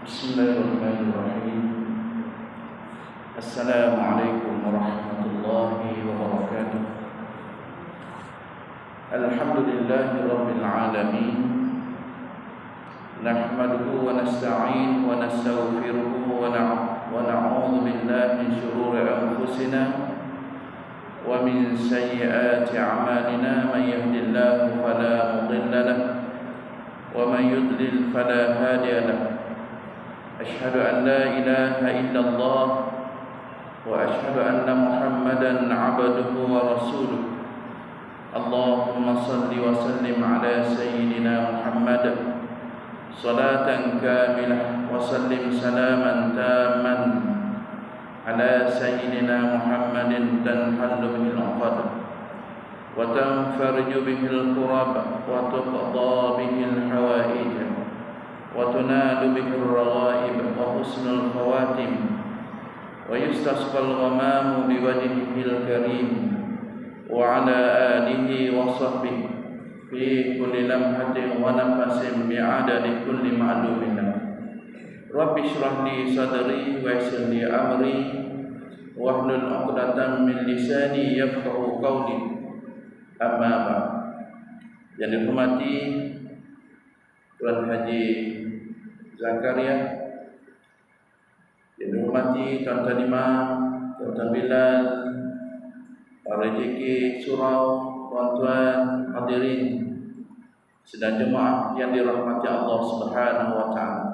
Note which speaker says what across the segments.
Speaker 1: Bismillahirrahmanirrahim. Assalamualaikum warahmatullahi wabarakatuh. Alhamdulillahi rabbil alamin. Nahmaduhu wa nasta'in wa nastaghfiruhu wa na'udzu billahi min shururi anfusina wa min sayyiati a'malina. Man yahdihillahu fala mudilla lahu wa man yudlil fala hadiya lahu. Asyhadu an la ilaha illallah wa asyhadu anna Muhammadan 'abduhu wa rasuluh. Allahumma salli wa sallim ala sayyidina Muhammad salatan kamilah wa sallim salaman tamman ala sayyidina Muhammadin tanhallu bihil 'uqad wa tanfariju bihil kurab wa tuqda bihil hawaij wa tunalu bihir raghaib wa husnul khawatim wa yustasqal ghamamu biwajhihil karim wa ala alihi wa sahbihi fi kulli lamhatin wa nafasin bi'adadi kulli ma'lumin. Rabbi shrah li sadri wa yassir li amri wahlul 'uqdatam min lisani yafqahu qawli. Amma ba'd. Yang dihormati Tuan Haji Zakaria, yang dihormati Tuan Imam, Tuan Bilal, para JK surau, tuan-tuan hadirin sedang jemaah yang dirahmati Allah Subhanahu wa taala.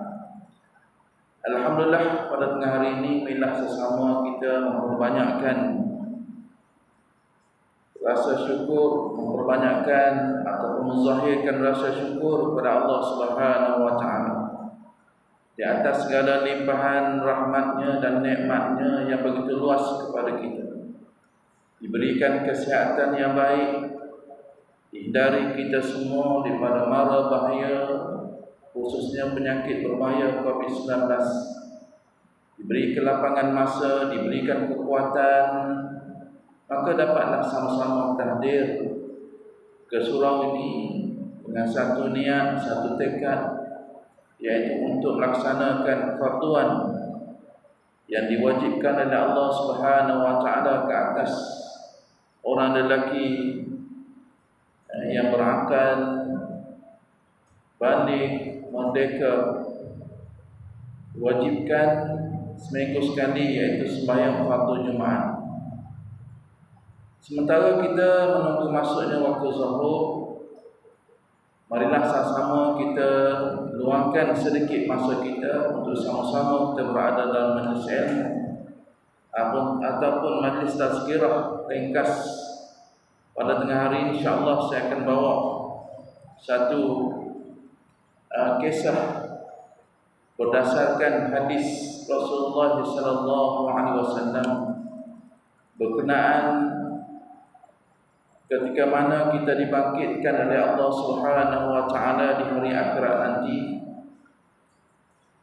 Speaker 1: Alhamdulillah, pada tengah hari ini marilah sesama kita memperbanyakkan rasa syukur, memperbanyakkan ataupun menzahirkan rasa syukur kepada Allah Subhanahu wa taala di atas segala limpahan rahmatnya dan nikmatnya yang begitu luas kepada kita. Diberikan kesihatan yang baik, dihindari kita semua daripada mara bahaya, khususnya penyakit berbahaya COVID-19. Diberi kelapangan masa, diberikan kekuatan, maka dapatlah sama-sama tahdir ke surau ini dengan satu niat, satu tekad, yaitu untuk melaksanakan farduan yang diwajibkan oleh Allah Subhanahu wa taala ke atas orang lelaki yang berakal, balik, merdeka, wajibkan seminggu sekali, yaitu sembahyang fardu Jumaat. Sementara kita menunggu masuknya waktu zuhur, marilah sama-sama kita luangkan sedikit masa kita untuk sama-sama kita berada dalam majlis ilmu ataupun majlis tazkirah ringkas. Pada tengah hari ini insya-Allah saya akan bawa satu kisah berdasarkan hadis Rasulullah sallallahu alaihi wasallam berkenaan ketika mana kita dibangkitkan oleh Allah Subhanahu wa taala di hari akhirat nanti.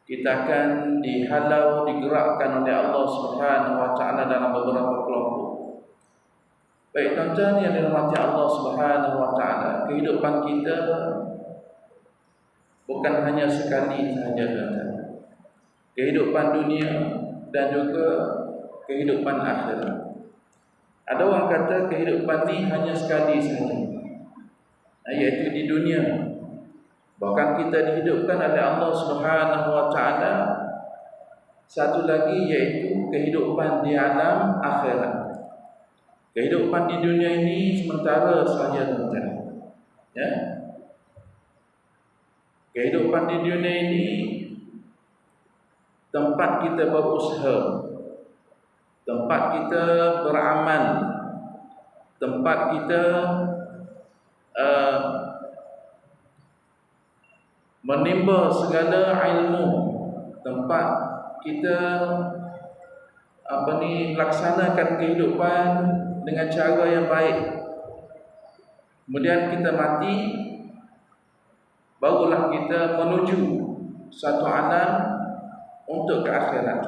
Speaker 1: Kita akan dihalau, digerakkan oleh Allah Subhanahu wa taala dalam beberapa kelompok. Baik tuan-tuan yang dirahmati Allah Subhanahu wa taala, kehidupan kita bukan hanya sekali sahaja, tuan-tuan. Kehidupan dunia dan juga kehidupan akhirat. Ada orang kata kehidupan ni hanya sekali saja, iaitu di dunia. Bahkan kita dihidupkan oleh Allah Subhanahu wa taala satu lagi, yaitu kehidupan di alam akhirat. Kehidupan di dunia ini sementara saja, tuan-tuan. Ya. Kehidupan di dunia ini tempat kita berusaha, tempat kita beramal, tempat kita menimba segala ilmu, tempat kita melaksanakan kehidupan dengan cara yang baik. Kemudian kita mati, barulah kita menuju satu alam untuk ke akhirat,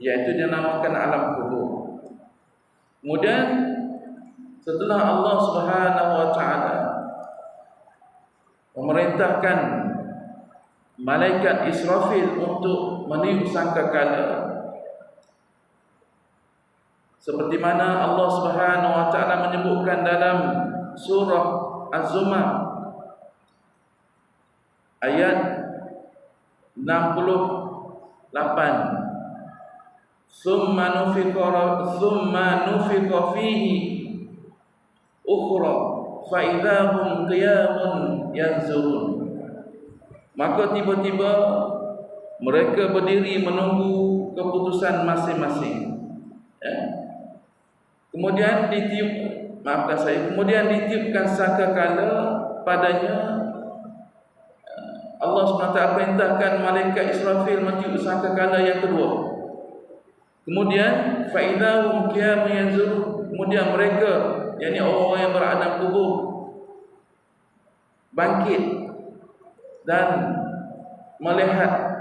Speaker 1: yaitu dinamakan alam kubur. Kemudian setelah Allah Subhanahu wa taala memerintahkan malaikat Israfil untuk meniup sangkakala, seperti mana Allah Subhanahu wa taala menyebutkan dalam surah Az-Zumar ayat 68, summa nufiqa fihi ukhra fa idahum qiyamun yanzurun. Maka tiba-tiba mereka berdiri menunggu keputusan masing-masing. Kemudian ditiupkan sangkakala padanya. Allah SWT perintahkan malaikat Israfil meniup sangkakala yang kedua. Kemudian faidahum qiyamun yanzurun. Kemudian mereka, yakni orang-orang yang beradam kubur, bangkit dan melihat.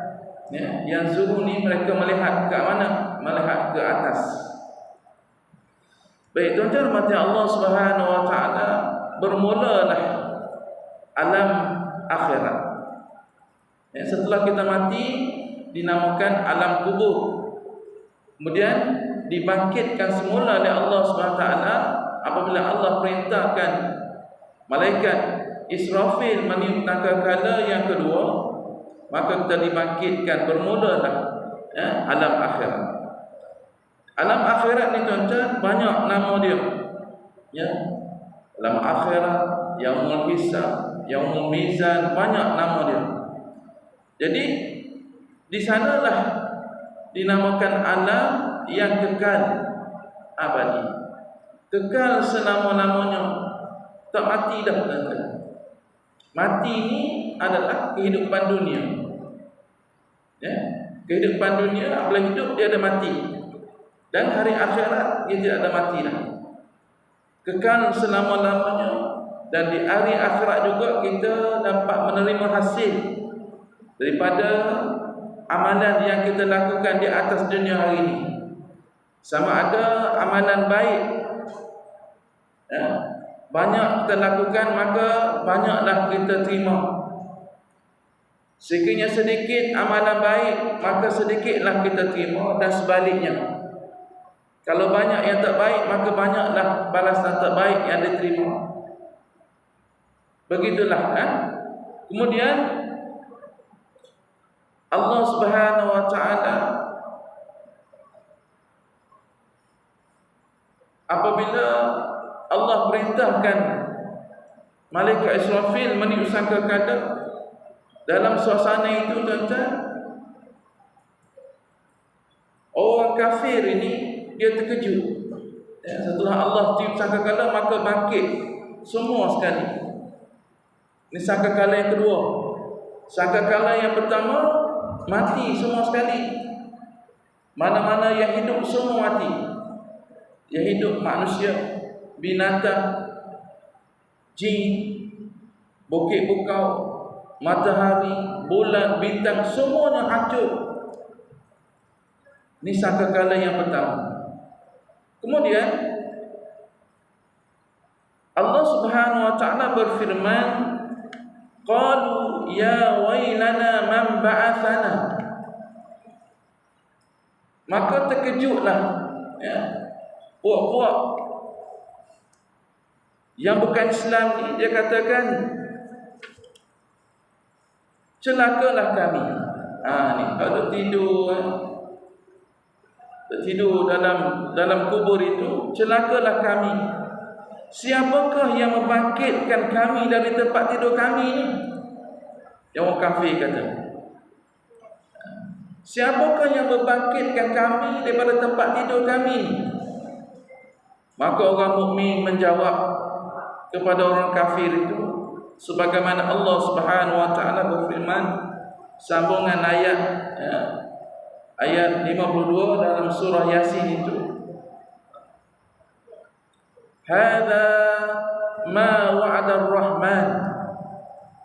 Speaker 1: Yanzurun ni mereka melihat ke mana? Melihat ke atas. Baik, tuan-tuan mati Allah Subhanahu wa taala, bermulalah alam akhirat. Setelah kita mati dinamakan alam kubur. Kemudian dibangkitkan semula oleh Allah Subhanahu wa taala apabila Allah perintahkan malaikat Israfil meniup sangkakala yang kedua, maka kita dibangkitkan, bermulalah alam akhirat. Alam akhirat ni tuan-tuan banyak nama dia. Alam akhirat, yaumul hisab, yaumul mizan, banyak nama dia. Jadi di sanalah dinamakan alam yang kekal abadi. Kekal selama-lamanya. Tak mati dah tuan-tuan. Mati ni adalah kehidupan dunia. Kehidupan dunia, apabila hidup dia ada mati. Dan hari akhirat dia tidak ada mati dah. Kekal selama-lamanya. Dan di hari akhirat juga kita dapat menerima hasil daripada amalan yang kita lakukan di atas dunia hari ini. Sama ada amalan baik, banyak kita lakukan, maka banyaklah kita terima. Sekiranya sedikit amalan baik, maka sedikitlah kita terima, dan sebaliknya. Kalau banyak yang tak baik, maka banyaklah balasan tak baik yang diterima. Begitulah. Kemudian Allah Subhanahu wa taala apabila Allah perintahkan malaikat Israfil meniup sangkakala, dalam suasana itu tuan-tuan, orang kafir ini dia terkejut. Setelah Allah tiup sangkakala, maka bangkit semua sekali. Ini sangkakala yang kedua. Sangkakala yang pertama mati semua sekali. Mana-mana yang hidup semua mati. Yang hidup manusia, binatang, jin, bukit bukau, matahari, bulan, bintang, semuanya hancur. Ini sangkakala yang pertama. Kemudian Allah Subhanahu wa taala berfirman, qalu ya wailana man ba'athana. Maka terkejutlah puak-puak yang bukan Islam ni, dia katakan, celakalah kami. Ni kalau tidur dalam kubur itu, celakalah kami. Siapakah yang membangkitkan kami dari tempat tidur kami ini? Yang orang kafir kata. Siapakah yang membangkitkan kami daripada tempat tidur kami? Maka orang mukmin menjawab kepada orang kafir itu, sebagaimana Allah Subhanahu wa taala berfirman, sambungan ayat 52 dalam surah Yasin itu, hadza ma wa'ada ar-rahman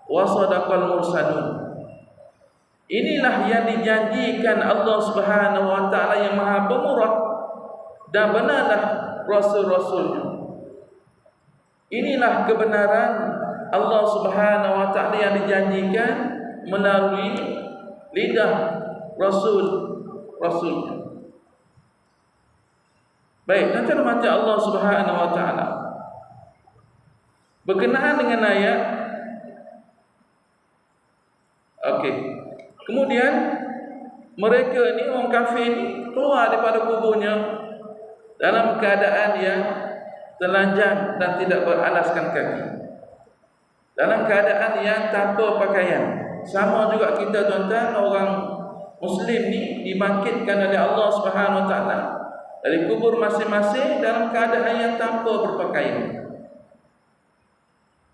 Speaker 1: wa sadaqal mursalun. Inilah yang dijanjikan Allah Subhanahu wa taala yang Maha Pemurah, dan benarlah rasul-rasulnya. Inilah kebenaran Allah Subhanahu wa taala yang dijanjikan melalui lidah Rasulnya. Baik, tuan-tuan mati Allah Subhanahu wa taala. Berkenaan dengan ayat, kemudian mereka ni, orang kafir ni, keluar daripada kuburnya dalam keadaan yang telanjang dan tidak beralaskan kaki, dalam keadaan yang tanpa pakaian. Sama juga kita tuan-tuan, orang Muslim ni dibangkitkan oleh Allah Subhanahu wa taala dari kubur masing-masing dalam keadaan yang tanpa berpakaian,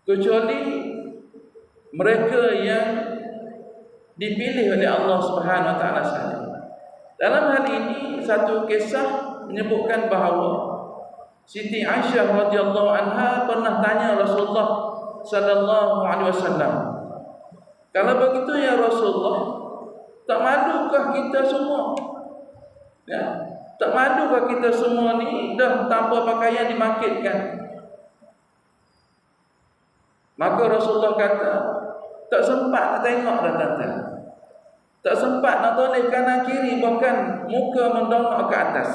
Speaker 1: kecuali mereka yang dipilih oleh Allah Subhanahu wa taala sahaja. Dalam hal ini satu kisah menyebutkan bahawa Siti Aisyah radhiyallahu anha pernah tanya Rasulullah sallallahu alaihi wasallam, "Kalau begitu ya Rasulullah, tak madukah kita semua? Ya, tak madukah kita semua ni dah tanpa pakaian dibangkitkan?" Maka Rasulullah kata, "Tak sempat nak tengok dah tuan-tuan. Tak sempat nak toleh kanan kiri, bahkan muka mendongak ke atas,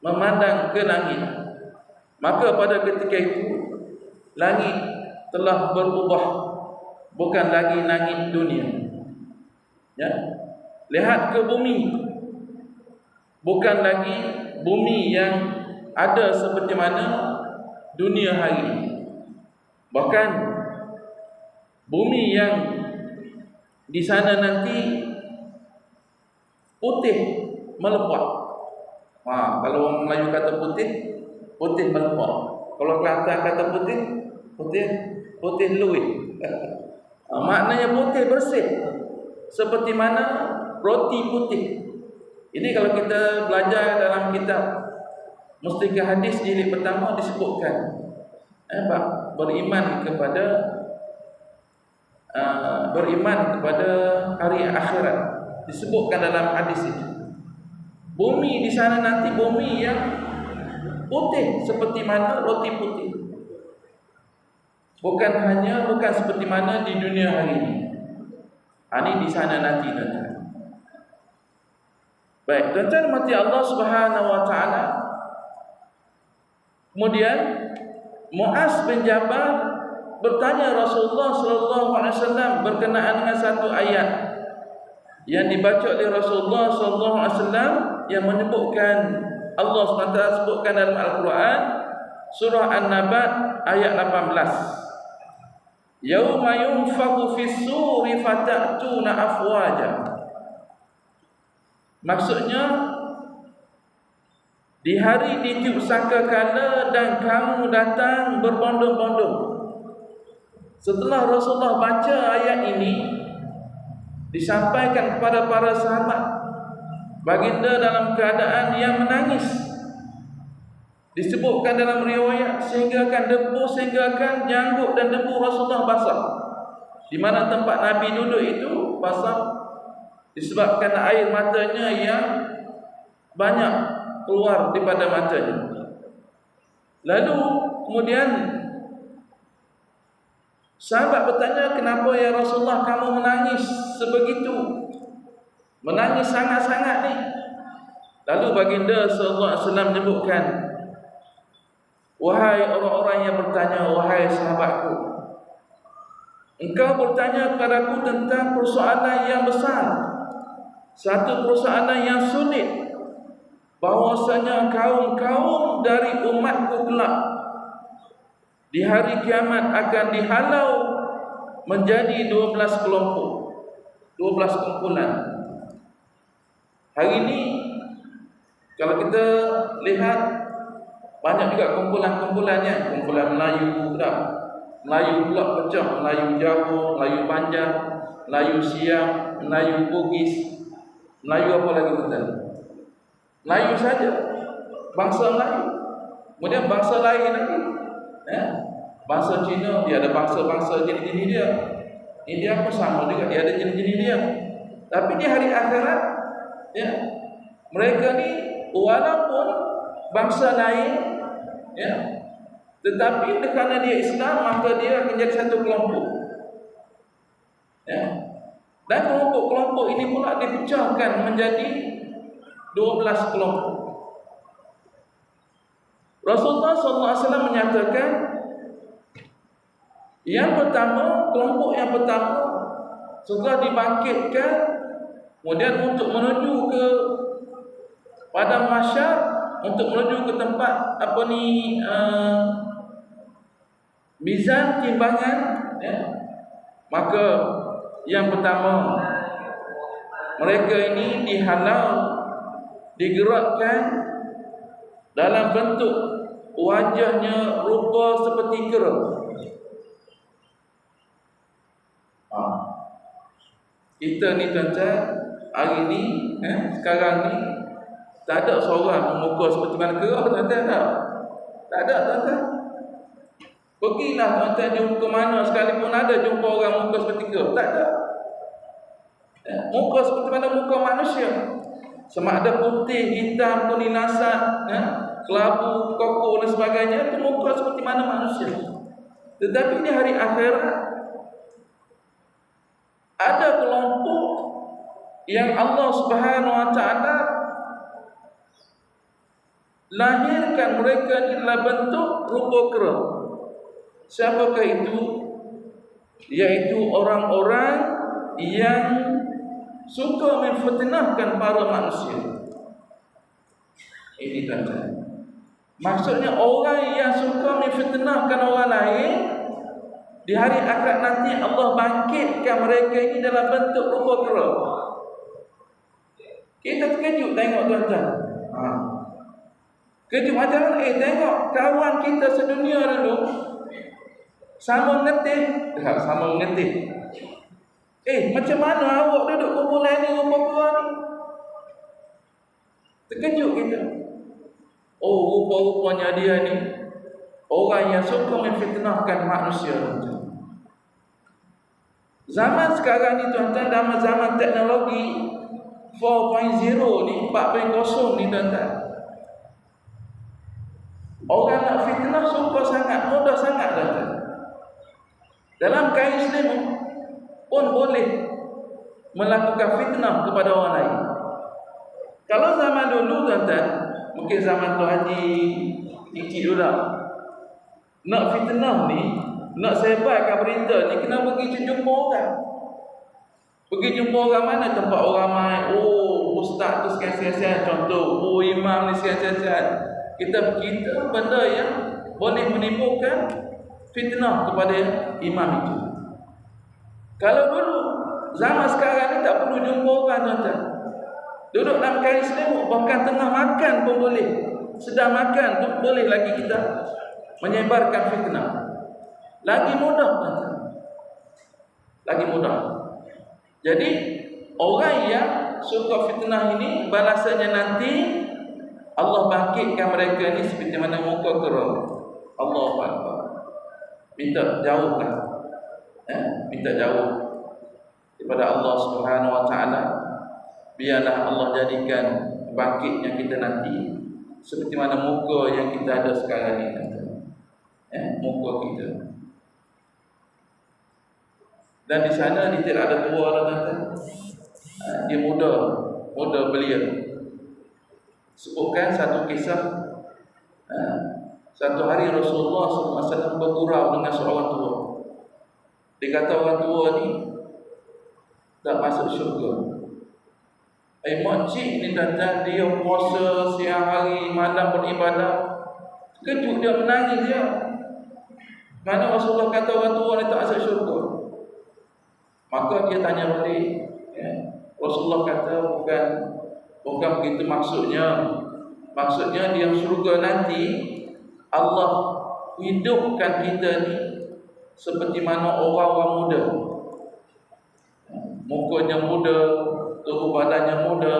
Speaker 1: memandang ke langit." Maka pada ketika itu langit telah berubah, bukan lagi langit dunia. Ya, lihat ke bumi, bukan lagi bumi yang ada seperti mana dunia hari ini. Bahkan bumi yang di sana nanti putih melepak. Kalau orang Melayu kata putih, putih melepak. Kalau Kelantan kata putih, putih luih. Maknanya putih bersih, seperti mana roti putih. Ini kalau kita belajar dalam kitab Mustika Hadis jilid pertama disebutkan beriman kepada hari akhirat, disebutkan dalam hadis itu. Bumi di sana nanti bumi yang putih seperti mana roti putih. Bukan seperti mana di dunia hari ini. Ini di sana nanti. Baik, tuan-tuan mati Allah Subhanahu wa taala. Kemudian Muaz bin Jabal bertanya Rasulullah sallallahu alaihi wasallam berkenaan dengan satu ayat yang dibaca oleh Rasulullah sallallahu alaihi wasallam yang menyebutkan, Allah SWT sebutkan dalam Al-Quran surah An-Nabat ayat 18. Yauma yunfakhu fis-suri fatatuna afwaja. Maksudnya, di hari ditiup sangkakala dan kamu datang berbondong-bondong. Setelah Rasulullah baca ayat ini, disampaikan kepada para sahabat, baginda dalam keadaan yang menangis. Disebutkan dalam riwayat sehinggakan debu, sehinggakan janggut dan debu Rasulullah basah. Di mana tempat Nabi duduk itu basah disebabkan air matanya yang banyak keluar daripada matanya. Lalu kemudian sahabat bertanya, "Kenapa ya Rasulullah kamu menangis sebegitu? Menangis sangat-sangat ni?" Lalu baginda sallallahu alaihi wasallam menyebutkan, "Wahai orang-orang yang bertanya, wahai sahabatku, engkau bertanya kepadaku tentang persoalan yang besar, satu persoalan yang sulit, bahwasanya kaum-kaum dari umatku kelak di hari kiamat akan dihalau menjadi 12 kelompok, 12 kumpulan." Hari ini kalau kita lihat banyak juga kumpulan-kumpulannya, kumpulan Melayu dah. Melayu pula pecah, Melayu Jawa, Melayu Banjar, Melayu Siam, Melayu Bugis, Melayu apa lagi kita? Melayu saja, bangsa Melayu. Kemudian bangsa lain lagi. Bangsa Cina, dia ada bangsa-bangsa jenis-jenis dia. India pun sama juga, dia ada jenis-jenis dia. Tapi di hari akhirat, mereka ni walaupun bangsa lain, tetapi kerana dia Islam, maka dia akan jadi satu kelompok. Ya. Dan kelompok-kelompok ini pula dipecahkan menjadi 12 kelompok. Rasulullah SAW menyatakan, yang pertama, kelompok yang pertama setelah dibangkitkan, kemudian untuk menuju ke padang mahsyar, untuk menuju ke tempat mizan timbangan, ya. Maka yang pertama, mereka ini dihalau, digerakkan dalam bentuk wajahnya rupa seperti kera. Kita ni tuan-tuan, hari ni, sekarang ni, tak ada seorang muka seperti mana kera, tuan-tuan, tak ada, tuan-tuan. Pergilah tuan-tuan jumpa ke mana sekalipun ada jumpa orang muka seperti kera, tak ada. Muka seperti mana muka manusia, sama ada putih, hitam, kuning nasat, kelabu, koko dan sebagainya, itu muka seperti mana manusia. Tetapi di hari akhirat ada kelompok yang Allah Subhanahu wa taala lahirkan mereka dalam bentuk rupa kera. Siapakah itu? Yaitu orang-orang yang suka memfitnahkan para manusia. Ini tuan-tuan. Maksudnya orang yang suka memfitnahkan orang lain, di hari akhirat nanti Allah bangkitkan mereka ini dalam bentuk rupa kera. Kita terkejut tengok tuan-tuan. Kejut macam mana? Tengok kawan kita sedunia dulu sama mengetih. Sama mengetih. Macam mana awak duduk kumpulan ni rupa kera ni? Terkejut kita. Oh, rupa-rupanya dia ni orang yang suka memfitnahkan manusia. Zaman sekarang ni tuan-tuan, dalam zaman teknologi 4.0 ni, 4.0 ni tuan-tuan, orang nak fitnah suka sangat, mudah sangat tuan-tuan. Dalam kain selimut pun boleh melakukan fitnah kepada orang lain. Kalau zaman dulu tuan-tuan, mungkin zaman Tuan Haji kecil dulu, nak fitnah ni, nak sebarkan berita ni, kena pergi jumpa orang. Pergi jumpa orang mana? Tempat orang main. Oh, ustaz tu sekian-sekian contoh. Oh, imam ni sekian-sekian. Kita benda yang boleh menimbulkan fitnah kepada imam itu. Kalau dulu, zaman sekarang ni tak perlu jumpa orang tuan-tuan. Duduk dalam kain selimut, bahkan tengah makan pun boleh. Sedang makan tu boleh lagi kita menyebarkan fitnah. Lagi mudah tuan-tuan. Lagi mudah. Jadi orang yang suka fitnah ini, balasannya nanti Allah bangkitkan mereka ni seperti mana muka kera. Allahu Akbar. Minta jauhkan, minta jauh daripada Allah Subhanahu wa taala. Biarlah Allah jadikan bangkitnya kita nanti seperti mana muka yang kita ada sekarang ni, muka kita. Dan di sana dia tidak ada tua tuan-tuan. Dia muda belia. Sebutkan satu kisah. Satu hari Rasulullah SAW bergurau dengan seorang tua. Dia kata orang tua ni tak masuk syurga. Makcik ni tuan-tuan, dia puasa siang hari, malam beribadah. Kejut dia, menangis dia. Mana Rasulullah kata orang tua ni tak masuk syurga. Maka dia tanya balik, Rasulullah kata bukan begitu maksudnya. Maksudnya dia syurga nanti Allah hidupkan kita ni seperti mana orang-orang muda. Mukanya muda, tubuh badannya muda,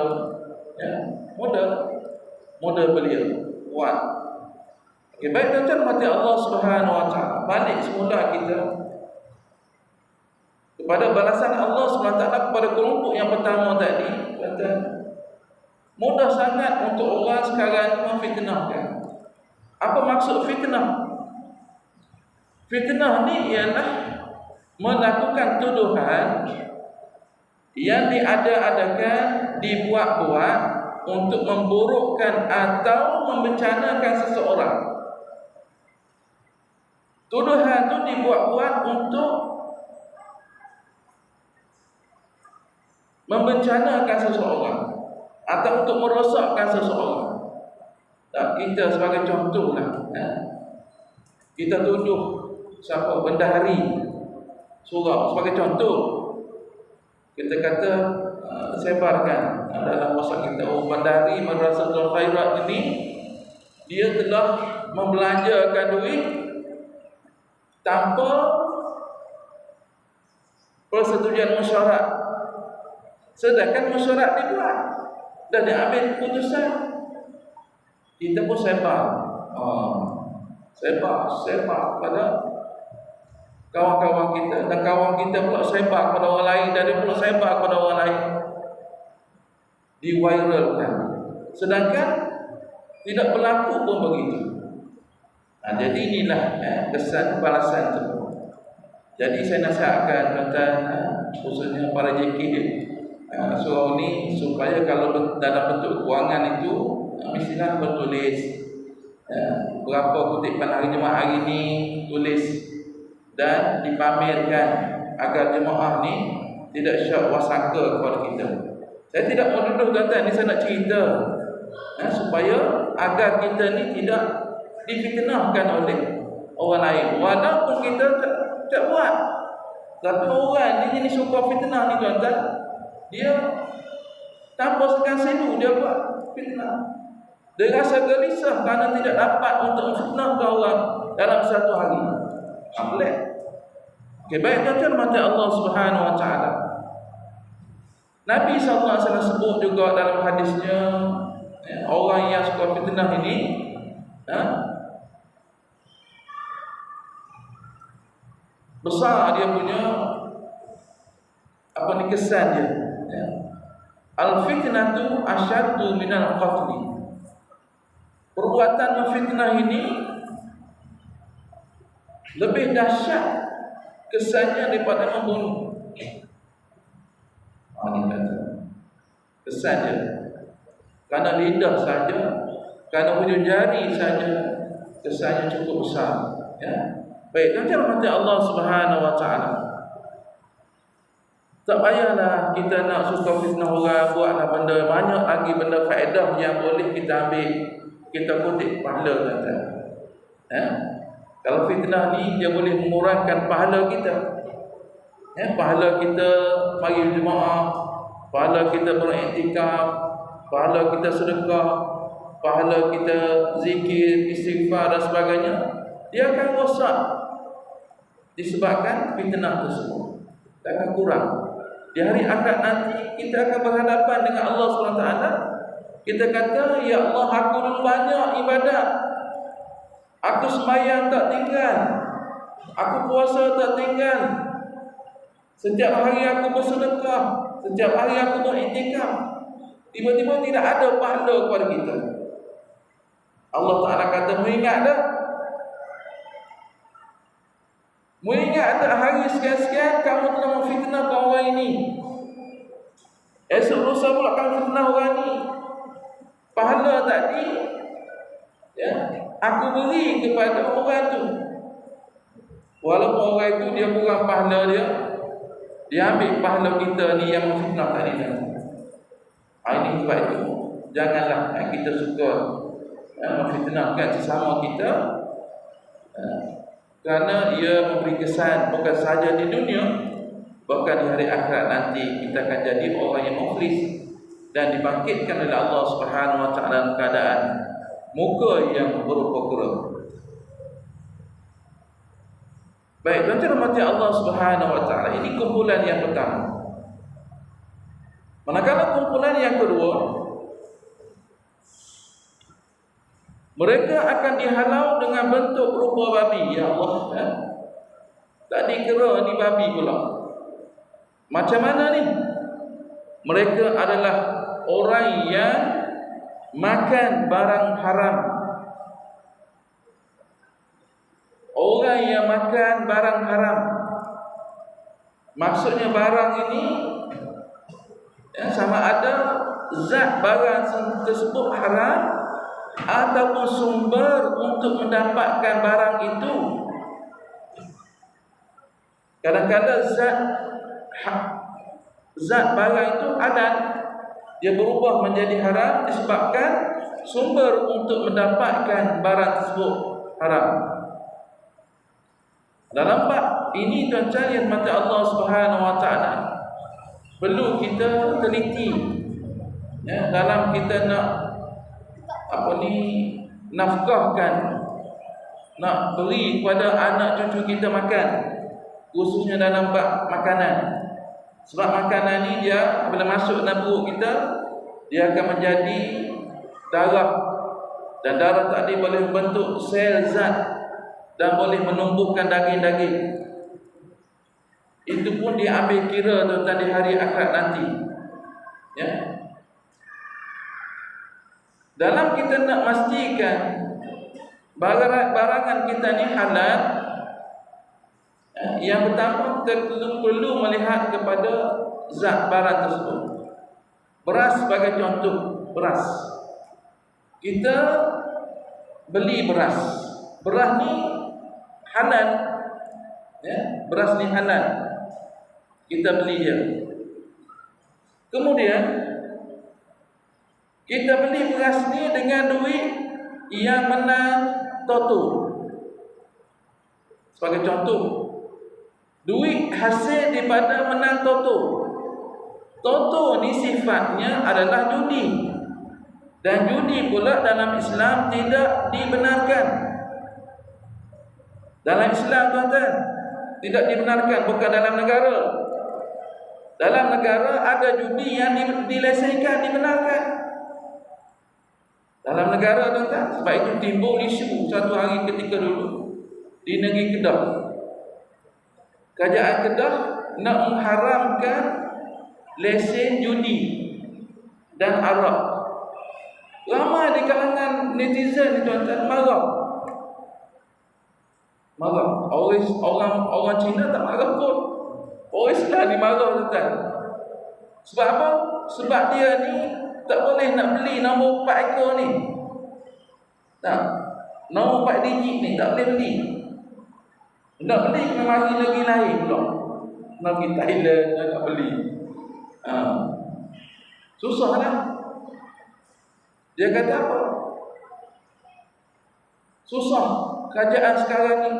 Speaker 1: muda belia, kuat. Okay, baik tuan-tuan mati Allah Subhanahu wa taala. Balik semula kita kepada balasan Allah SWT kepada kelompok yang pertama tadi. Mudah sangat untuk orang sekarang memfitnahkan. Apa maksud fitnah? Fitnah ni ialah melakukan tuduhan yang diada-adakan, dibuat-buat untuk memburukkan atau membencanakan seseorang. Tuduhan itu dibuat-buat untuk membencanakan seseorang atau untuk merosakkan seseorang. Kita sebagai contoh lah, kita tuduh siapa bendahari surau sebagai contoh. Kita kata sebarkan dalam WhatsApp kita, bendahari Madrasatul Khairat ini dia telah membelanjakan duit tanpa persetujuan mesyuarat, sedangkan mesyuarat dibuat dan diambil keputusan. Kita pun sebar pada kawan-kawan kita, dan kawan kita pula sebar pada orang lain, dan dia pula sebar pada orang lain, diviralkan, sedangkan tidak berlaku pun begitu. Jadi inilah kesan balasan itu. Jadi saya nasihatkan tuan-tuan, khususnya para JK surau ni, supaya kalau dalam bentuk kewangan itu mestilah bertulis berapa kutipan hari Jumaat hari ini, tulis dan dipamerkan agar jemaah ni tidak syak wasangka kepada kita. Saya tidak menuduh tuan-tuan, ni saya nak cerita supaya agar kita ni tidak difitnahkan oleh orang lain, walaupun kita tak buat. Tapi orang ni jenis suka fitnah ni tuan-tuan, dia tanpa segan-selu dia buat fitnah. Dia rasa gelisah kerana tidak dapat untuk fitnahkan orang dalam satu hari. Boleh. Okay, baik tuan-tuan mati Allah Subhanahu Wa Taala. Nabi SAW sebut juga dalam hadisnya, orang yang suka fitnah ini besar dia punya kesan dia. Al-fitnatu asyaddu minal qatli. Perbuatan memfitnah ini lebih dahsyat kesannya daripada membunuh. Ini kata kesan dia, kerana lidah saja, kerana hujung jari saja, kesannya cukup besar. Baik, tuan-tuan mati Allah Subhanahu Wa Taala. Tak payahlah kita nak suka fitnah orang, buatlah benda, banyak lagi benda faedah yang boleh kita ambil, kita kutip pahala tuan-tuan. Kalau fitnah ni dia boleh mengurangkan pahala kita. Pahala kita bagi jemaah, pahala kita beriktikaf, pahala kita sedekah, pahala kita zikir, istighfar dan sebagainya, dia akan rosak disebabkan fitnah tersebut. Tak akan kurang. Di hari akhirat nanti kita akan berhadapan dengan Allah SWT. Kita kata, ya Allah, aku dulu banyak ibadat, aku sembahyang tak tinggal, aku puasa tak tinggal, setiap hari aku bersedekah, setiap hari aku beriktikaf. Tiba-tiba tidak ada pahala kepada kita. Allah Ta'ala kata, mengingat dah? Mengingat tak hari sekian-sekian kamu telah memfitnah orang ini, esok lusa pula kamu fitnah orang ini. Pahala tadi aku beri kepada orang tu, walaupun orang itu dia kurang pahala dia ambil pahala kita ni yang memfitnah tadi. Ini sebab itu janganlah kita suka memfitnahkan sesama kita, kerana ia memberi kesan bukan sahaja di dunia, bahkan di hari akhirat nanti kita akan jadi orang yang muflis dan dibangkitkan oleh Allah Subhanahu Wa Taala dalam keadaan muka yang berukar-ukar. Baik, tuan-tuan mati Allah Subhanahu Wa Taala, ini kumpulan yang pertama. Manakala kumpulan yang kedua, mereka akan dihalau dengan bentuk rupa babi. Ya Allah, tak dikira ni babi pula. Macam mana ni? Mereka adalah orang yang makan barang haram. Orang yang makan barang haram. Maksudnya barang ini sama ada zat barang tersebut haram ataupun sumber untuk mendapatkan barang itu. Kadang-kadang zat barang itu halal, dia berubah menjadi haram disebabkan sumber untuk mendapatkan barang tersebut haram. Dalam bab ini tuan-tuan yang mata Allah Subhanahu Wa Taala perlu kita teliti dalam kita nak nafkahkan, nak beri kepada anak cucu kita makan, khususnya dalam bab makanan. Sebab makanan ni dia bila masuk dalam perut kita, dia akan menjadi darah, dan darah tadi boleh membentuk sel zat dan boleh menumbuhkan daging-daging. Itu pun dia ambil kira tuan-tuan di hari akhirat nanti. Ya. Dalam kita nak pastikan barangan kita ni halal, yang pertama kita perlu melihat kepada zat barang tersebut. Beras sebagai contoh, beras. Kita beli beras. Beras ni halal. Ya, beras ni halal. Kita beli dia. Kemudian kita beli beras ni dengan duit yang menang Toto. Sebagai contoh, duit hasil daripada menang Toto. Toto ni sifatnya adalah judi. Dan judi pula dalam Islam tidak dibenarkan. Dalam Islam tuan-tuan, tidak dibenarkan, bukan dalam negara. Dalam negara ada judi yang dilesaikan, dibenarkan. Dalam negara tuan-tuan, sebab itu timbul isu satu hari ketika dulu di negeri Kedah. Kerajaan Kedah nak mengharamkan lesen judi dan arak. Ramai di kalangan netizen ni tuan-tuan marah. Orang Cina tak marah pun. Orang Islam ni marah tuan-tuan. Sebab apa? Sebab dia ni tak boleh nak beli nombor 4 ekor ni. Tak. Nombor 4 digit ni tak boleh beli. Nak beli kena mari negeri lain pula. Nak pergi Thailand nak beli. Susah lah. Dia kata apa? Susah kerajaan sekarang ni.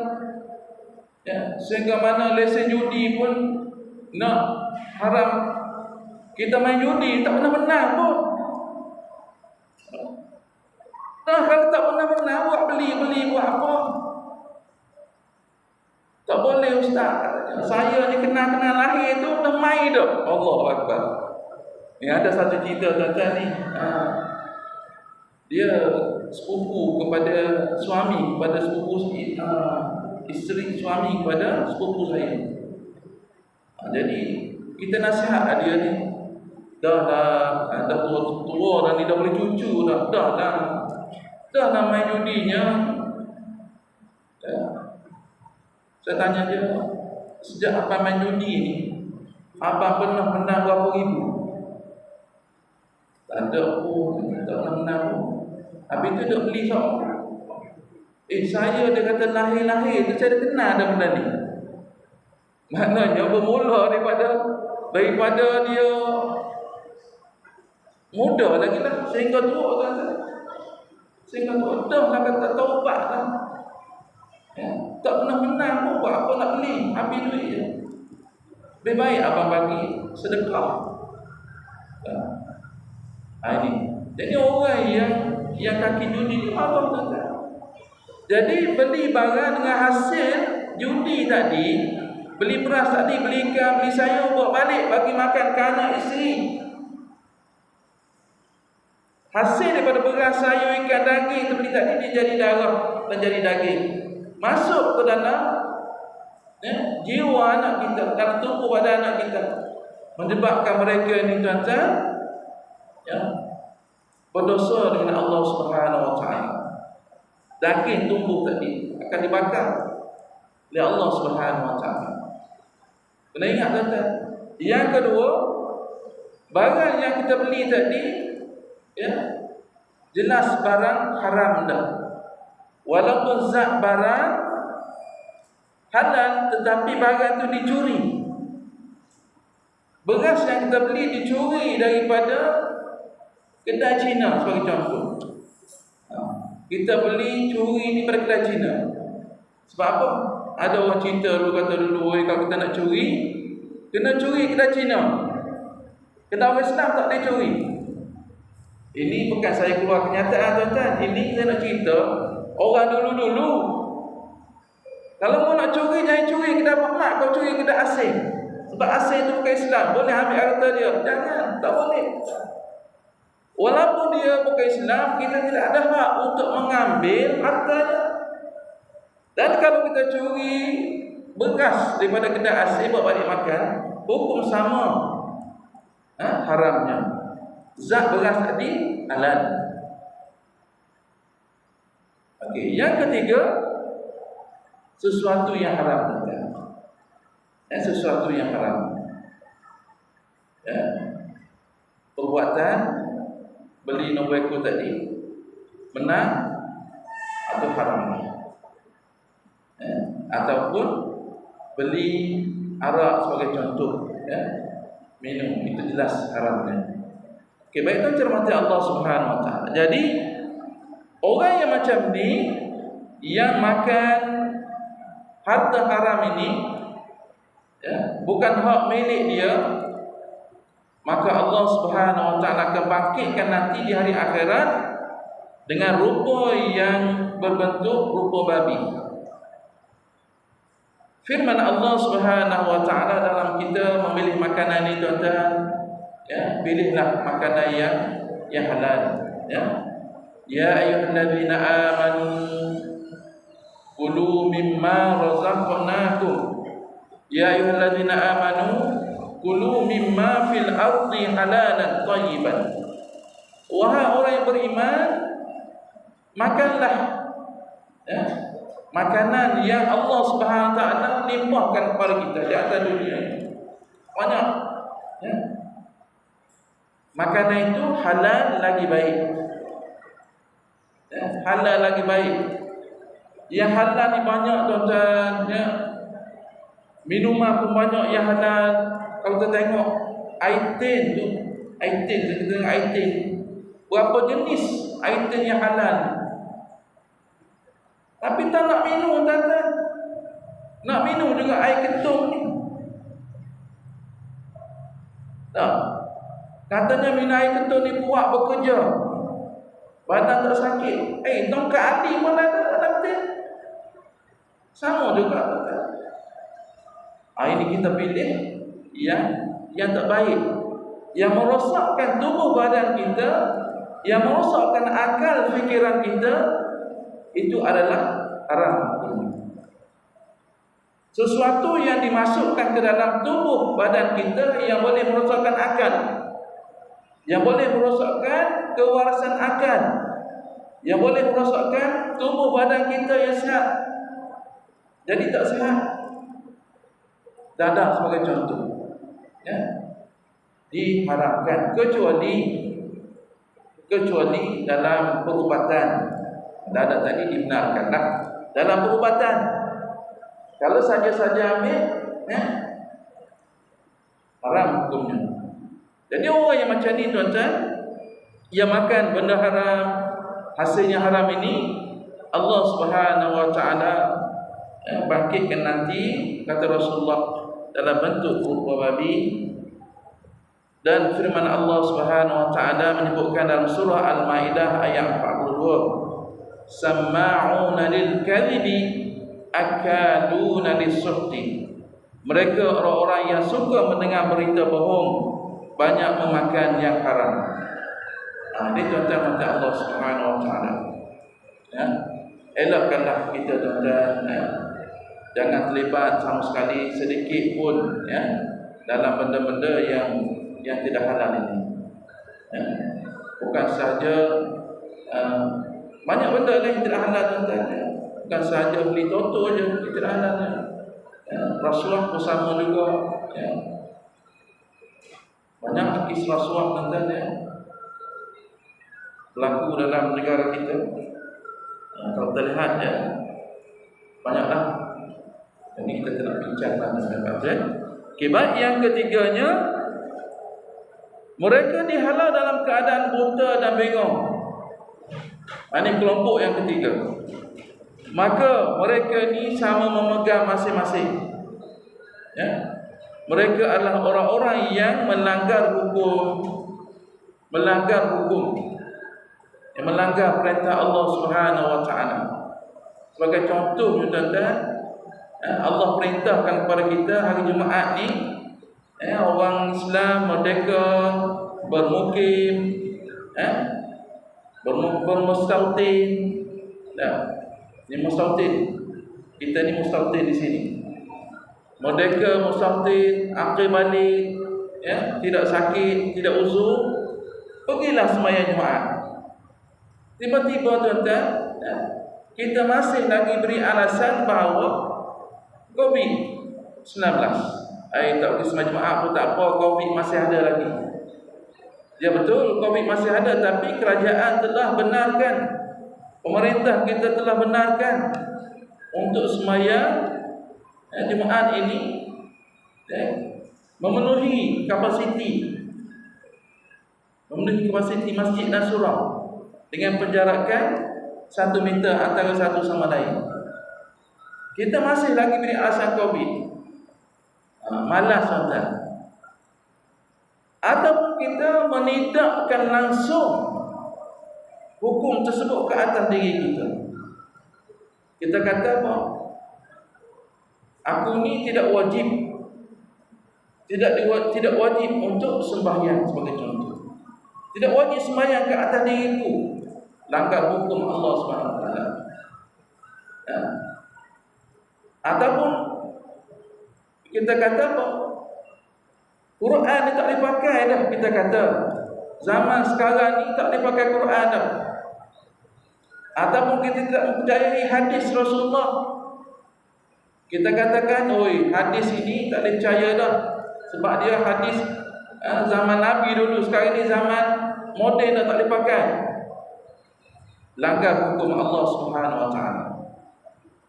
Speaker 1: Ya, sehingga mana lesen judi pun nak haram. Kita main judi tak pernah menang pun. Nah, kalau tak pernah menang, buat beli buat apa? Tak boleh ustaz. Saya ni kenal lahir tu dah main dah. Allahu Akbar. Ni ada satu cerita tuan-tuan ni. Dia sepupu kepada suami, kepada sepupu isteri suami kepada sepupu saya. Jadi kita nasihat dia ni, dah tua dah ni, dah boleh cucu dah main judinya. Saya tanya dia, sejak abang main judi ni, abang pernah menang berapa ribu? Tak ada pun, tak pernah menang pun. Habis tu dia beli sok. Saya dia kata lahir tu saya dah kenal dah benda ni. Maknanya bermula daripada dia muda lagi lah, sehingga tua kan. Sehingga tua dah lah kata taubat lah. Ya, tak pernah menang pun, buat apa nak beli, habis duit je. Lebih baik abang bagi sedekah. Ini. Jadi orang yang kaki judi ni marah tuan-tuan. Jadi beli barang dengan hasil judi tadi, beli beras tadi, beli ikan, beli sayur, bawa balik bagi makan ke anak isteri. Hasil daripada beras, sayur, ikan, daging tu beli tadi, dia jadi darah dan jadi daging. Masuk ke dalam jiwa anak kita, dalam tubuh pada anak kita, menyebabkan mereka ni tuan-tuan berdosa dengan Allah Subhanahu Wa Taala. Daging tumbuh tadi akan dibakar oleh Allah Subhanahu Wa Taala. Kena ingat tuan-tuan. Yang kedua, barang yang kita beli tadi, ya, jelas barang haram dah. Walaupun zat barang halal, tetapi barang tu dicuri. Beras yang kita beli dicuri daripada kedai Cina sebagai contoh. Kita beli curi ni pada kedai Cina. Sebab apa? Ada orang cerita dulu, kata dulu, kalau kita nak curi, kena curi kedai Cina. Kedai orang Islam tak boleh curi. Ini bukan saya keluar kenyataan tuan-tuan. Ini saya nak cerita orang dulu-dulu. Kalau mau nak curi, jangan curi kedai Muhammad, kau curi kedai asing. Sebab asing itu bukan Islam, boleh ambil harta dia. Jangan, tak boleh. Walaupun dia bukan Islam, kita tidak ada hak untuk mengambil hartanya. Dan kalau kita curi beras daripada kedai asing buat balik makan, hukum sama, haramnya. Zat beras tadi halal. Okey, yang ketiga, sesuatu yang haram. Sesuatu yang haram. Ya. Perbuatan beli nombor ekor tadi benar atau haram. Ya. Ataupun beli arak sebagai contoh, ya. Minum, itu jelas haramnya. Okey, baik, itu cermati Allah Subhanahu Wa Taala. Jadi orang yang macam ni, yang makan harta haram ini, ya, bukan hak milik dia, maka Allah Subhanahu Wa Taala akan bangkitkan nanti di hari akhirat dengan rupa yang berbentuk rupa babi. Firman Allah Subhanahu Wa Taala dalam kita memilih makanan ini, tuan-tuan, ya, pilihlah makanan yang halal, ya. Ya ayyuhallazina amanu kulu mimma razaqnakum. Ya ayyuhallazina amanu kulu mimma fil ardi halalan thayyiban. Wahai orang yang beriman, makanlah, ya, makanan yang Allah Subhanahu Wa Taala limpahkan kepada kita di atas dunia. Banyak, ya. Makanan itu halal lagi baik, ya, halal lagi baik. Yang halal ni banyak, tuan-tuan, ya. Minuman pun banyak yang halal. Kalau kita tengok aitin tu, aitin, kita tengok aitin, berapa jenis aitin yang halal. Tapi tak nak minum, tuan-tuan. Nak minum juga air ketum ni. Tak. Katanya minum air ketum ni kuat bekerja, badan tak sakit. Tongkat hati pun ada nanti. Sama juga, tuan-tuan. Ini kita pilih yang terbaik, yang merosakkan tubuh badan kita, yang merosakkan akal fikiran kita, itu adalah haram. Sesuatu yang dimasukkan ke dalam tubuh badan kita yang boleh merosakkan akal, yang boleh merosakkan kewarasan akal, yang boleh merosakkan tubuh badan kita yang sihat, jadi tak sihat. Dadah sebagai contoh, ya, diharapkan kecuali dalam perubatan. Dadah tadi dibenarkanlah dalam perubatan. Kalau saja-saja ambil, ya, haram hukumnya. Jadi orang yang macam ni, tuan-tuan, yang makan benda haram, hasilnya haram ini, Allah Subhanahu Wa Taala bangkitkan nanti, kata Rasulullah, dalam bentuk rupa babi. Dan firman Allah Subhanahu Wa Taala menyebutkan dalam surah Al-Maidah ayat 42, Samma'una lil kadhibi akaluna lis-suhti. Mereka orang-orang yang suka mendengar berita bohong, banyak memakan yang haram. Ini tuan-tuan mata Allah Subhanahu Wa Taala. Ya, elakkanlah kita, tuan-tuan, ya. Jangan terlibat sama sekali sedikit pun, ya, dalam benda-benda yang tidak halal ini. Ya. Bukan sahaja banyak benda yang tidak halal, tuan-tuan. Bukan sahaja beli toto je tidak halal. Rasuah pun sama juga, ya. Banyak kisah rasuah tentang berlaku dalam negara kita. Kalau kita lihat banyaklah. Jadi kita nak bincangkan sebentar. Okey, baik, yang ketiganya, mereka dihalau dalam keadaan buta dan bingung. Ini kelompok yang ketiga. Maka mereka ni sama memegang masing-masing. Ya. Mereka adalah orang-orang yang melanggar hukum, yang melanggar perintah Allah Subhanahu Wa Taala. Sebagai contoh, tuan-tuan, Allah perintahkan kepada kita hari Jumaat ni, orang Islam merdeka bermukim, bermustautin. Ini mustautin. Kita ni mustautin di sini. Merdeka, mustautin, akil balik, tidak sakit, tidak uzur, pergilah sembahyang Jumaat. Tiba-tiba, tuan-tuan, kita masih lagi beri alasan bahawa COVID-19. Tak pergi sembahyang Jumaat pun tak apa, COVID masih ada lagi. Ya betul, COVID masih ada, tapi kerajaan telah benarkan, pemerintah kita telah benarkan untuk sembahyang Jumaat ini memenuhi kapasiti masjid dan surau dengan penjarakan 1 meter antara satu sama lain. Kita masih lagi beri alasan COVID. Malas, tuan-tuan. Ataupun kita menidakkan langsung hukum tersebut ke atas diri kita. Kita kata apa? Aku ni tidak wajib, tidak wajib untuk sembahyang, sebagai contoh. Tidak wajib sembahyang ke atas diriku. Langgar hukum Allah Subhanahu Wa Taala. Ataupun kita kata apa? Quran ni tak dipakai dah, kita kata. Zaman sekarang ni tak dipakai Quran dah. Ataupun kita tidak mempercayai hadis Rasulullah. Kita katakan, oi, hadis ini tak boleh percaya dah, sebab dia hadis zaman Nabi dulu, sekarang ni zaman moden dah, tak boleh pakai. Langgar hukum Allah Subhanahu Wa Taala.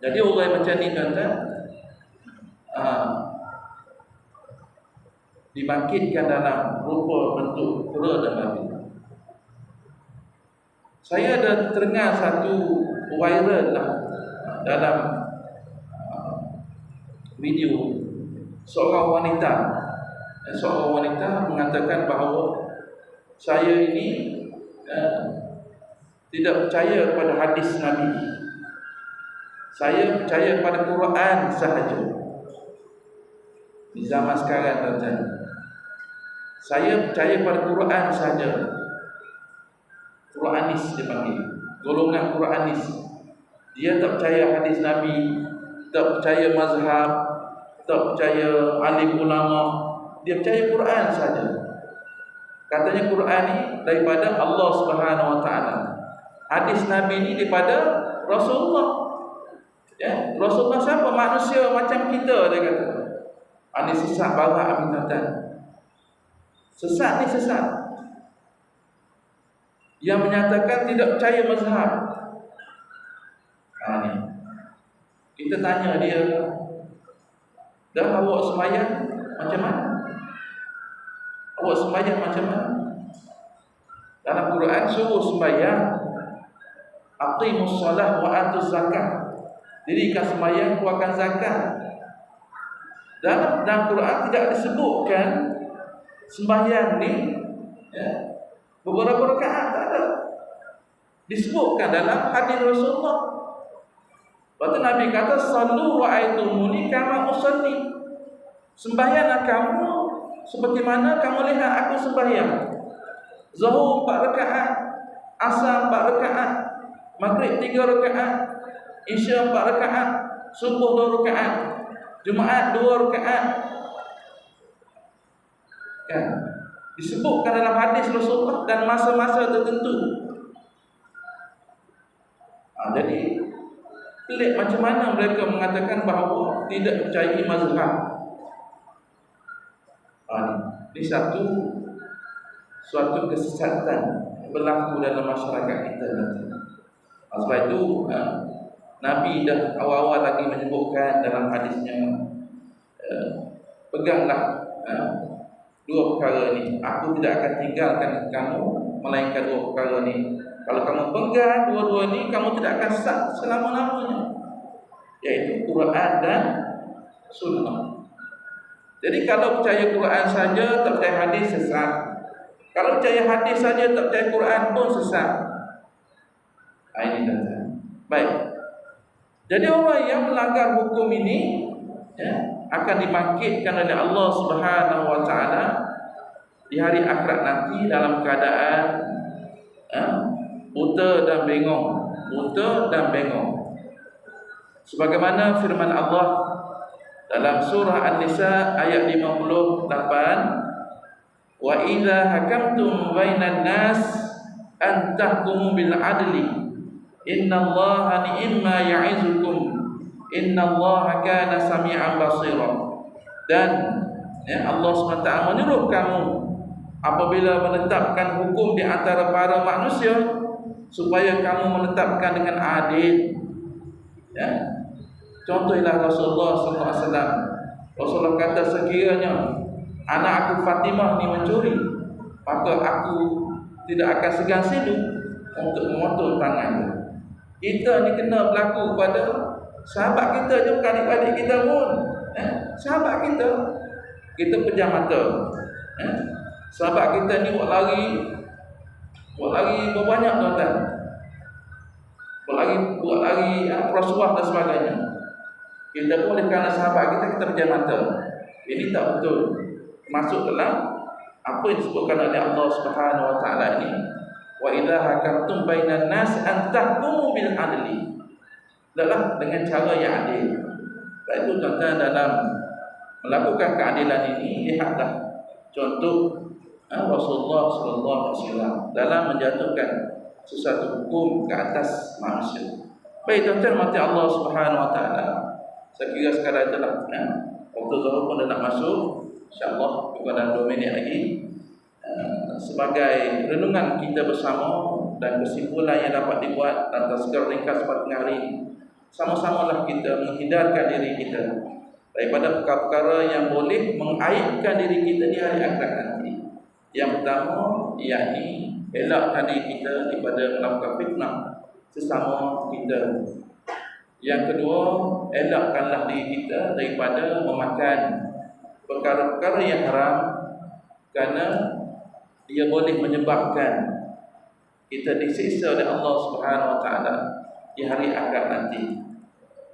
Speaker 1: Jadi orang macam ni, tuan-tuan, dibangkitkan dalam rupa bentuk kera dan babi. Saya ada terdengar satu viral lah dalam video seorang wanita mengatakan bahawa saya ini tidak percaya pada hadis Nabi. Saya percaya pada Quran sahaja. Di zaman sekarang, tuan-tuan, saya percaya pada Quran sahaja. Quranis dipanggil, golongan Quranis. Dia tak percaya hadis Nabi, tak percaya mazhab, tak percaya alim ulama. Dia percaya Quran saja. Katanya Quran ni daripada Allah Subhanahu Wa Taala. Hadis Nabi ni daripada Rasulullah. Rasulullah siapa? Manusia macam kita, dia kata. Ini sesat barat, tuan-tuan. Sesat ni sesat. Yang menyatakan tidak percaya mazhab. Ni kita tanya dia, dah awak sembahyang macam mana? Awak sembahyang macam mana? Dalam Quran suruh sembahyang, aqimus solah wa atuz zakat. Dirikan sembahyang, keluarkan zakat. Dalam Quran tidak disebutkan sembahyang ni beberapa rakaat, tak ada. Disebutkan dalam hadis Rasulullah. Lepas tu Nabi kata, sallu ra'aitumuni kama usalli. Sembahyanglah kamu seperti mana kamu lihat aku sembahyang. Zuhur 4 rakaat, Asar 4 rakaat, Maghrib 3 rakaat, Isya 4 rakaat, Subuh 2 rakaat, Jumaat 2 rakaat. Kan? Disebutkan dalam hadis Rasulullah dan masa-masa tertentu. Jadi pelik macam mana mereka mengatakan bahawa tidak percayai mazhab? Ini suatu kesesatan berlaku dalam masyarakat kita nanti. Sebab itu Nabi dah awal-awal lagi menyebutkan dalam hadisnya, peganglah dua perkara ni. Aku tidak akan tinggalkan kamu melainkan dua perkara ni. Kalau kamu pegang dua-dua ni, kamu tidak akan sesat selama-lamanya, iaitu Quran dan Sunnah. Jadi kalau percaya Quran saja, tak percaya hadis, sesat. Kalau percaya hadis saja, tak percaya Quran pun sesat. Ini kata. Baik. Jadi orang yang melanggar hukum ini akan dibangkitkan oleh Allah Subhanahu wa taala di hari akhirat nanti dalam keadaan buta dan bengong. Sebagaimana firman Allah dalam surah An-Nisa ayat 58, wa idza hakamtum bainan nas an tahkumu bil adli innallaha ni'ma ya'izukum innallaha kana sami'an basira. Dan Allah SWT menyuruh kamu apabila menetapkan hukum di antara para manusia, supaya kamu menetapkan dengan adil. Contohlah Rasulullah SAW. Rasulullah kata, sekiranya anak aku Fatimah ni mencuri, maka aku tidak akan segan silu untuk memotong tangannya. Kita ni kena berlaku pada sahabat kita je, bukan adik-adik kita pun. Sahabat kita pejam mata. Sahabat kita ni buat lari berbanyak tuan-tuan. Buat lari rasuah dan sebagainya. Kita pun oleh kerana sahabat kita pejam mata. Ini tak betul. Masuk dalam apa yang disebutkan oleh Allah Subhanahu wa taala ini, wa idza hakamtum bainan nas an tahkumu bil adli. Adalah dengan cara yang adil. Baik itu tuan-tuan, dalam melakukan keadilan ini, lihatlah contoh Rasulullah sallallahu alaihi wasallam dalam menjatuhkan sesuatu hukum ke atas manusia. Baik tuan-tuan mati Allah Subhanahu wa taala. Saya kira sekarang itulah waktu zuhur pun dah nak masuk. InsyaAllah kepada 2 minit lagi, sebagai renungan kita bersama dan kesimpulan yang dapat dibuat dan tazkirah ringkas pada tengah hari ini, sama-samalah kita menghindarkan diri kita daripada perkara-perkara yang boleh mengaibkan diri kita di hari akhirat nanti. Yang pertama, yakni elakkan diri kita daripada melakukan fitnah sesama kita. Yang kedua, elakkanlah diri kita daripada memakan perkara-perkara yang haram, kerana dia boleh menyebabkan kita disiksa oleh Allah Subhanahu wa taala di hari akhirat nanti.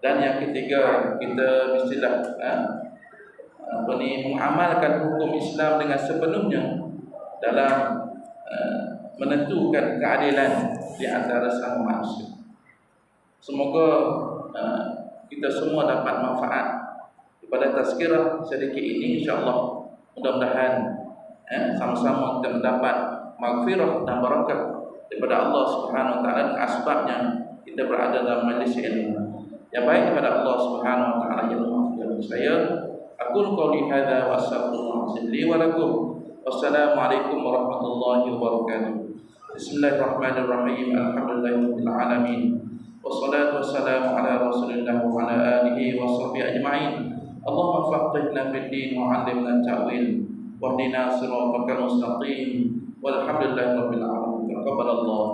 Speaker 1: Dan yang ketiga, kita mestilah mengamalkan hukum Islam dengan sepenuhnya dalam menentukan keadilan di antara sesama manusia. Semoga kita semua dapat manfaat pada tazkirah sedikit ini, insya-Allah. Mudah-mudahan sama-sama kita mendapat maghfirah dan barakah daripada Allah Subhanahu wa taala dan asbabnya kita berada dalam majlis ilmu yang baik daripada Allah Subhanahu wa taala. Yang maafkan saya. Aqul qouli hadza wa astaghfirullah li wa lakum. Wassalamualaikum warahmatullahi wabarakatuh. Bismillahirrahmanirrahim. Alhamdulillahirabbil alamin. Wassalatu wassalamu ala Rasulillah wa ala alihi wa sahbihi ajma'in. Allahumma faqihna fid din wa 'allimna ta'wil wahdina siratal mustaqim. Walhamdulillahirabbil alamin. Taqabbalallah.